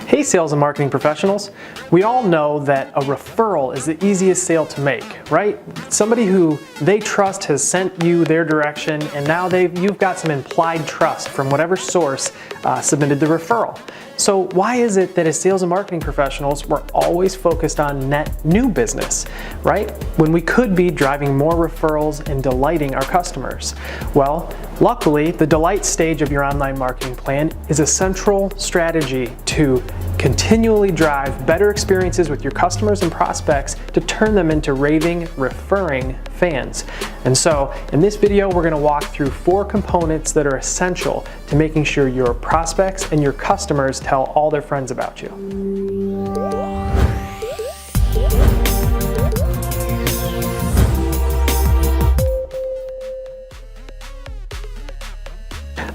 Hey sales and marketing professionals, we all know that a referral is the easiest sale to make, right? Somebody who they trust has sent you their direction and now you've got some implied trust from whatever source submitted the referral. So why is it that as sales and marketing professionals, we're always focused on net new business, right? When we could be driving more referrals and delighting our customers. Well, luckily, the delight stage of your online marketing plan is a central strategy to continually drive better experiences with your customers and prospects to turn them into raving, referring fans. And so in this video, we're going to walk through 4 components that are essential to making sure your prospects and your customers tell all their friends about you.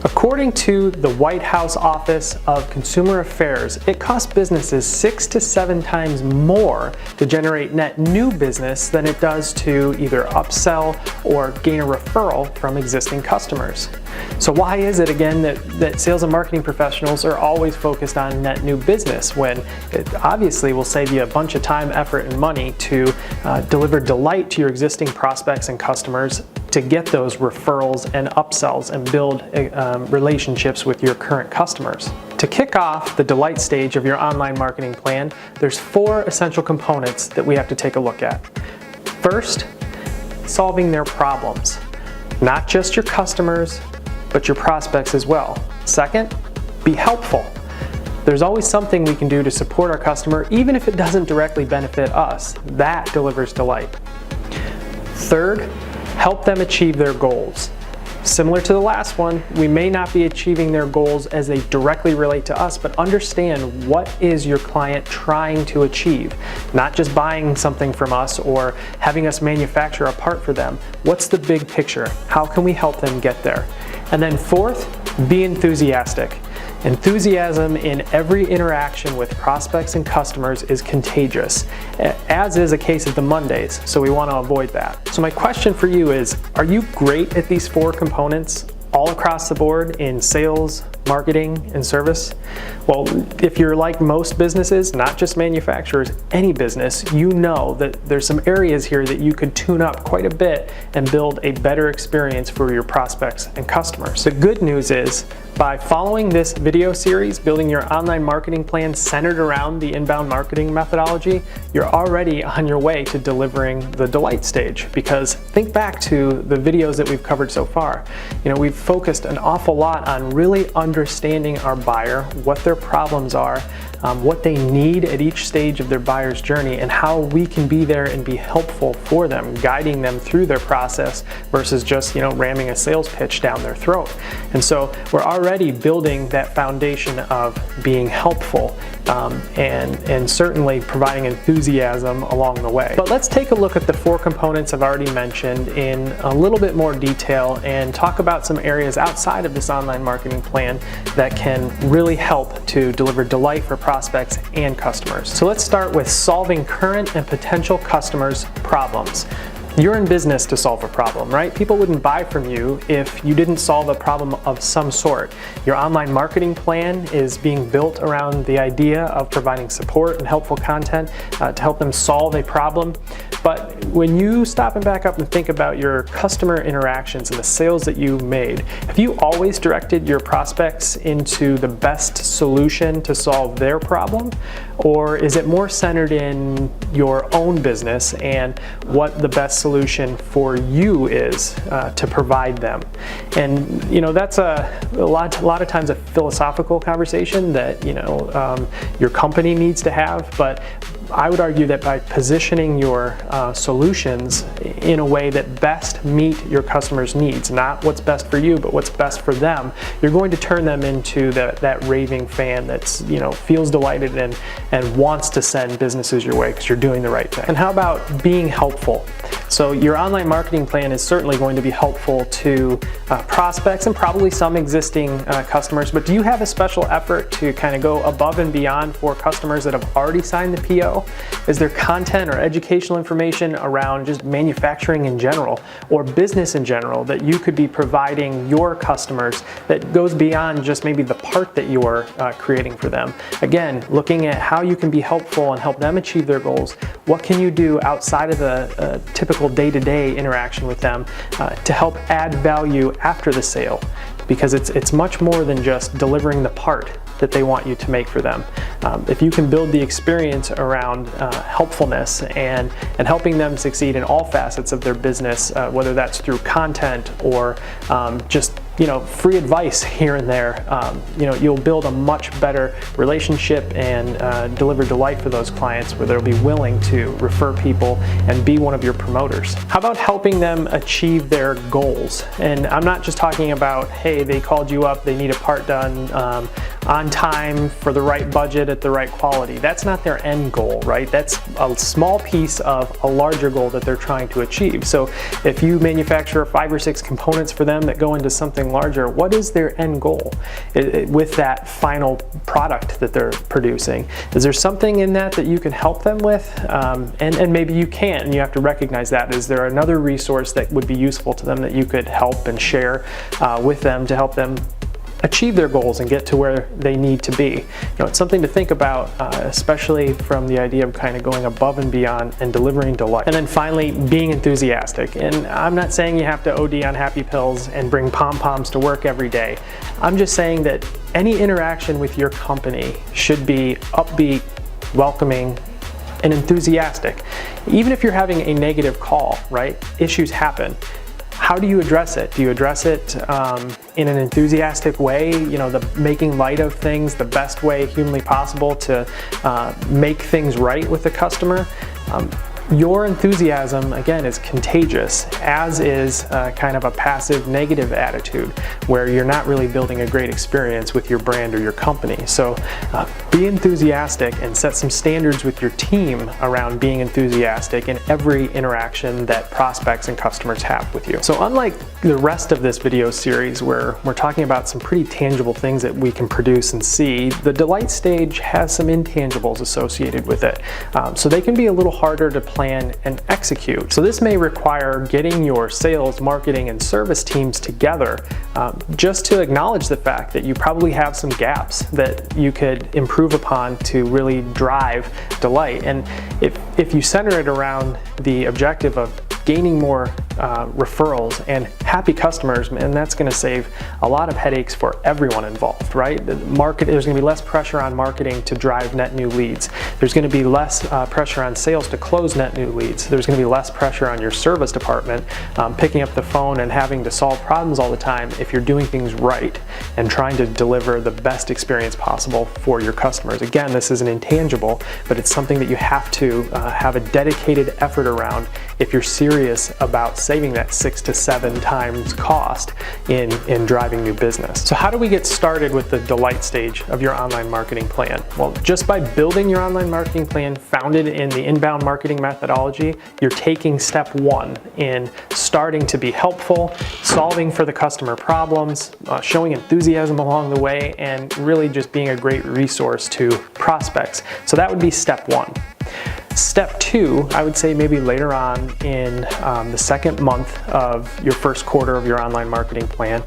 According to the White House Office of Consumer Affairs, it costs businesses 6 to 7 times more to generate net new business than it does to either upsell or gain a referral from existing customers. So why is it again that sales and marketing professionals are always focused on net new business when it obviously will save you a bunch of time, effort, and money to deliver delight to your existing prospects and customers to get those referrals and upsells and build relationships with your current customers. To kick off the delight stage of your online marketing plan, there's 4 essential components that we have to take a look at. First, solving their problems. Not just your customers, but your prospects as well. Second, be helpful. There's always something we can do to support our customer, even if it doesn't directly benefit us. That delivers delight. Third, help them achieve their goals. Similar to the last one, we may not be achieving their goals as they directly relate to us, but understand what is your client trying to achieve. Not just buying something from us or having us manufacture a part for them. What's the big picture? How can we help them get there? And then fourth, be enthusiastic. Enthusiasm in every interaction with prospects and customers is contagious, as is a case of the Mondays, so we want to avoid that. So my question for you is, are you great at these 4 components all across the board in sales, marketing, and service? Well, if you're like most businesses, not just manufacturers, any business, you know that there's some areas here that you could tune up quite a bit and build a better experience for your prospects and customers. The good news is, by following this video series, building your online marketing plan centered around the inbound marketing methodology, you're already on your way to delivering the delight stage. Because think back to the videos that we've covered so far. We've focused an awful lot on really understanding our buyer, what their problems are, what they need at each stage of their buyer's journey, and how we can be there and be helpful for them, guiding them through their process versus just ramming a sales pitch down their throat. And so we're already building that foundation of being helpful and certainly providing enthusiasm along the way. But let's take a look at the 4 components I've already mentioned in a little bit more detail and talk about some areas outside of this online marketing plan that can really help to deliver delight for prospects and customers. So let's start with solving current and potential customers' problems. You're in business to solve a problem, right? People wouldn't buy from you if you didn't solve a problem of some sort. Your online marketing plan is being built around the idea of providing support and helpful content to help them solve a problem. But when you stop and back up and think about your customer interactions and the sales that you made, have you always directed your prospects into the best solution to solve their problem? Or is it more centered in your own business and what the best solution for you is to provide them? And that's a lot of times a philosophical conversation that your company needs to have, but I would argue that by positioning your solutions in a way that best meet your customers' needs, not what's best for you, but what's best for them, you're going to turn them into that raving fan that's feels delighted and wants to send businesses your way because you're doing the right thing. And how about being helpful? So your online marketing plan is certainly going to be helpful to prospects and probably some existing customers, but do you have a special effort to kind of go above and beyond for customers that have already signed the PO? go? Is there content or educational information around just manufacturing in general or business in general that you could be providing your customers that goes beyond just maybe the part that you're creating for them? Again, looking at how you can be helpful and help them achieve their goals. What can you do outside of the typical day-to-day interaction with them to help add value after the sale? Because it's much more than just delivering the part that they want you to make for them. If you can build the experience around helpfulness and helping them succeed in all facets of their business, whether that's through content or just free advice here and there, you'll build a much better relationship and deliver delight for those clients where they'll be willing to refer people and be one of your promoters. How about helping them achieve their goals? And I'm not just talking about, hey, they called you up, they need a part done on time for the right budget at the right quality. That's not their end goal, right? That's a small piece of a larger goal that they're trying to achieve. So if you manufacture 5 or 6 components for them that go into something larger, what is their end goal with that final product that they're producing? Is there something in that you can help them with? And maybe you can, and you have to recognize that. Is there another resource that would be useful to them that you could help and share with them to help them achieve their goals and get to where they need to be? It's something to think about, especially from the idea of kind of going above and beyond and delivering delight. And then finally, being enthusiastic. And I'm not saying you have to OD on happy pills and bring pom-poms to work every day. I'm just saying that any interaction with your company should be upbeat, welcoming, and enthusiastic. Even if you're having a negative call, right? Issues happen. How do you address it? Do you address it in an enthusiastic way, the making light of things the best way humanly possible to make things right with the customer? Your enthusiasm, again, is contagious, as is kind of a passive negative attitude where you're not really building a great experience with your brand or your company. So be enthusiastic and set some standards with your team around being enthusiastic in every interaction that prospects and customers have with you. So unlike the rest of this video series where we're talking about some pretty tangible things that we can produce and see, the delight stage has some intangibles associated with it. So they can be a little harder to plan and execute. So this may require getting your sales, marketing, and service teams together just to acknowledge the fact that you probably have some gaps that you could improve upon to really drive delight. And if you center it around the objective of gaining more referrals and happy customers, and that's going to save a lot of headaches for everyone involved, right? There's going to be less pressure on marketing to drive net new leads. There's going to be less pressure on sales to close net new leads. There's going to be less pressure on your service department picking up the phone and having to solve problems all the time if you're doing things right and trying to deliver the best experience possible for your customers. Again, this is an intangible, but it's something that you have to have a dedicated effort around if you're serious about saving that 6 to 7 times cost in driving new business. So how do we get started with the delight stage of your online marketing plan? Well, just by building your online marketing plan founded in the inbound marketing methodology, you're taking step 1 in starting to be helpful, solving for the customer problems, showing enthusiasm along the way, and really just being a great resource to prospects. So that would be step 1. Step 2, I would say maybe later on in the second month of your first quarter of your online marketing plan,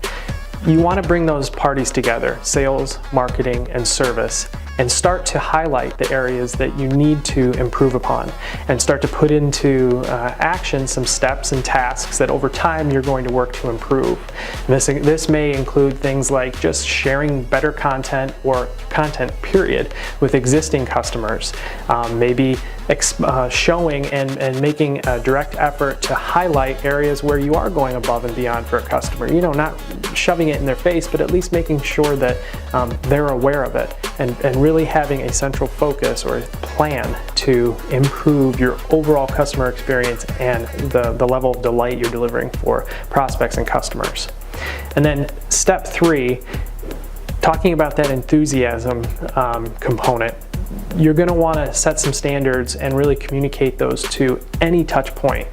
you want to bring those parties together, sales, marketing, and service, and start to highlight the areas that you need to improve upon and start to put into action some steps and tasks that over time you're going to work to improve. And this may include things like just sharing better content or content period with existing customers, maybe showing and making a direct effort to highlight areas where you are going above and beyond for a customer. Not shoving it in their face, but at least making sure that they're aware of it and really having a central focus or a plan to improve your overall customer experience and the level of delight you're delivering for prospects and customers. And then step 3, talking about that enthusiasm component. you're going to want to set some standards and really communicate those to any touch point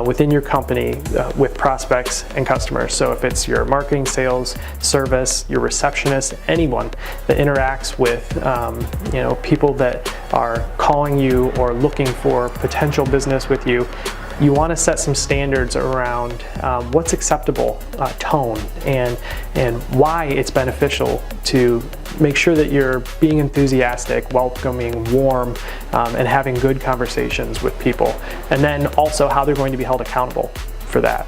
within your company with prospects and customers. So if it's your marketing, sales, service, your receptionist, anyone that interacts with people that are calling you or looking for potential business with you, you want to set some standards around what's acceptable tone and why it's beneficial to make sure that you're being enthusiastic, welcoming, warm, and having good conversations with people. And then also how they're going to be held accountable for that,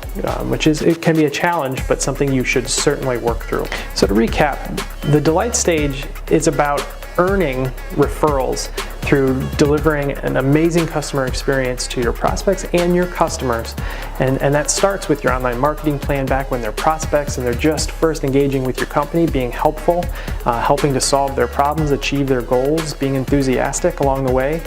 which it can be a challenge, but something you should certainly work through. So to recap, the delight stage is about earning referrals through delivering an amazing customer experience to your prospects and your customers. And that starts with your online marketing plan back when they're prospects and they're just first engaging with your company, being helpful, helping to solve their problems, achieve their goals, being enthusiastic along the way.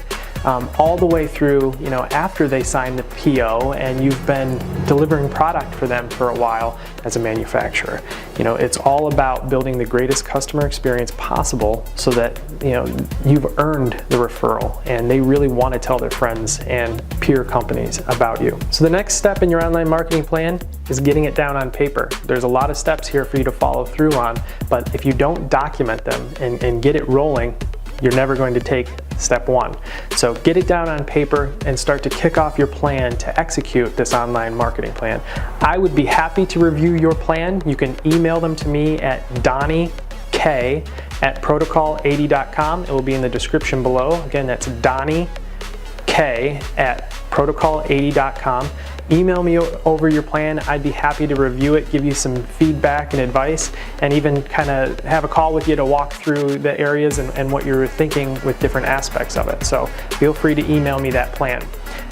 All the way through, after they sign the PO and you've been delivering product for them for a while as a manufacturer. It's all about building the greatest customer experience possible so that, you've earned the referral and they really want to tell their friends and peer companies about you. So the next step in your online marketing plan is getting it down on paper. There's a lot of steps here for you to follow through on, but if you don't document them and get it rolling, you're never going to take step one. So get it down on paper and start to kick off your plan to execute this online marketing plan. I would be happy to review your plan. You can email them to me at donniek@protocol80.com. It will be in the description below. Again, that's donniek@protocol80.com. Email me over your plan. I'd be happy to review it, give you some feedback and advice, and even kind of have a call with you to walk through the areas and what you're thinking with different aspects of it. So feel free to email me that plan.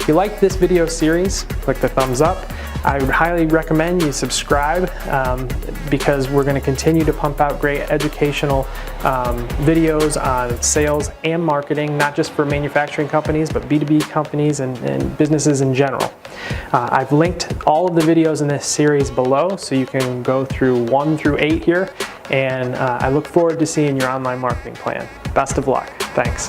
If you like this video series, click the thumbs up. I would highly recommend you subscribe because we're going to continue to pump out great educational videos on sales and marketing, not just for manufacturing companies, but B2B companies and businesses in general. I've linked all of the videos in this series below, so you can go through 1 through 8 here, and I look forward to seeing your online marketing plan. Best of luck. Thanks.